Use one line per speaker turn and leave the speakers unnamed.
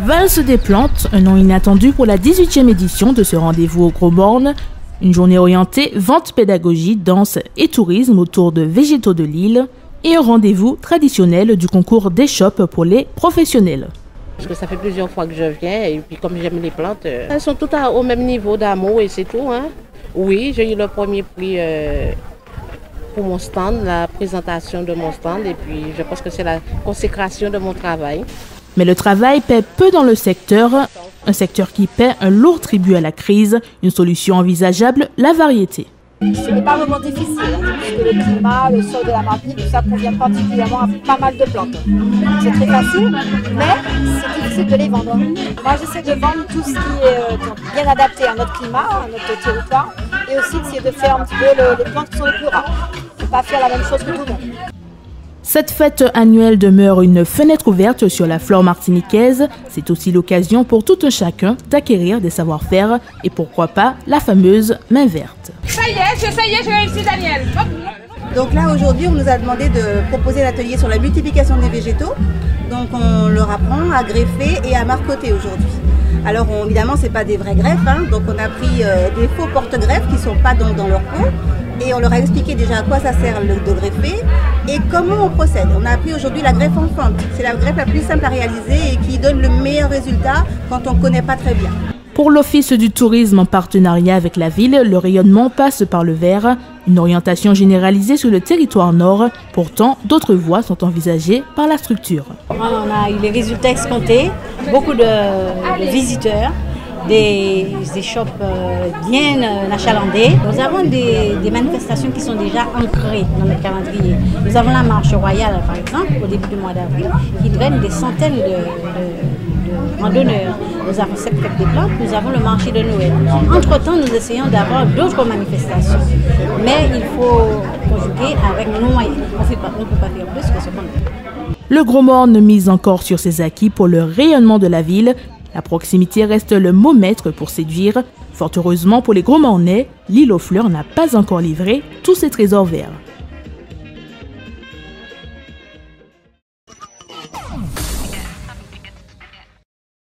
Valse des plantes, un nom inattendu pour la 18e édition de ce rendez-vous au Gros Born. Une journée orientée vente, pédagogie, danse et tourisme autour de végétaux de l'île. Et un rendez-vous traditionnel du concours d'échoppe pour les professionnels.
Parce que ça fait plusieurs fois que je viens et puis comme j'aime les plantes, elles sont toutes au même niveau d'amour et c'est tout. Hein. Oui, j'ai eu le premier prix pour mon stand, la présentation de mon stand et puis je pense que c'est la consécration de mon travail.
Mais le travail paie peu dans le secteur, un secteur qui paie un lourd tribut à la crise, une solution envisageable, la variété.
Ce n'est pas vraiment difficile, puisque le climat, le sol de la Martinique, tout ça convient particulièrement à pas mal de plantes. C'est très facile, mais c'est difficile de les vendre. Moi, j'essaie de vendre tout ce qui est bien adapté à notre climat, à notre territoire, et aussi d'essayer de faire un petit peu les plantes qui sont les plus rares. Ne pas faire la même chose que tout le monde.
Cette fête annuelle demeure une fenêtre ouverte sur la flore martiniquaise. C'est aussi l'occasion pour tout un chacun d'acquérir des savoir-faire et pourquoi pas la fameuse main verte.
Ça y est, j'ai réussi, Daniel.
Donc là, aujourd'hui, on nous a demandé de proposer un atelier sur la multiplication des végétaux. Donc on leur apprend à greffer et à marcoter aujourd'hui. Alors évidemment, ce n'est pas des vrais greffes, hein. Donc on a pris des faux porte-greffes qui ne sont pas dans leur pot. Et on leur a expliqué déjà à quoi ça sert de greffer et comment on procède. On a appris aujourd'hui la greffe en fente. C'est la greffe la plus simple à réaliser et qui donne le meilleur résultat quand on ne connaît pas très bien.
Pour l'Office du tourisme en partenariat avec la ville, le rayonnement passe par le vert, une orientation généralisée sur le territoire nord. Pourtant, d'autres voies sont envisagées par la structure.
On a eu les résultats escomptés, beaucoup de visiteurs. Des shops bien achalandés. Nous avons des manifestations qui sont déjà ancrées dans notre calendrier. Nous avons la marche royale, par exemple, au début du mois d'avril, qui draine des centaines de randonneurs. Nous avons cette fête des plantes, nous avons le marché de Noël. Entre-temps, nous essayons d'avoir d'autres manifestations. Mais il faut conjuguer avec nos moyens. On ne peut pas faire plus que ce qu'on a.
Le Gros Born mise encore sur ses acquis pour le rayonnement de la ville. La proximité reste le mot maître pour séduire. Fort heureusement pour les Gros Mornais, l'île aux fleurs n'a pas encore livré tous ses trésors verts.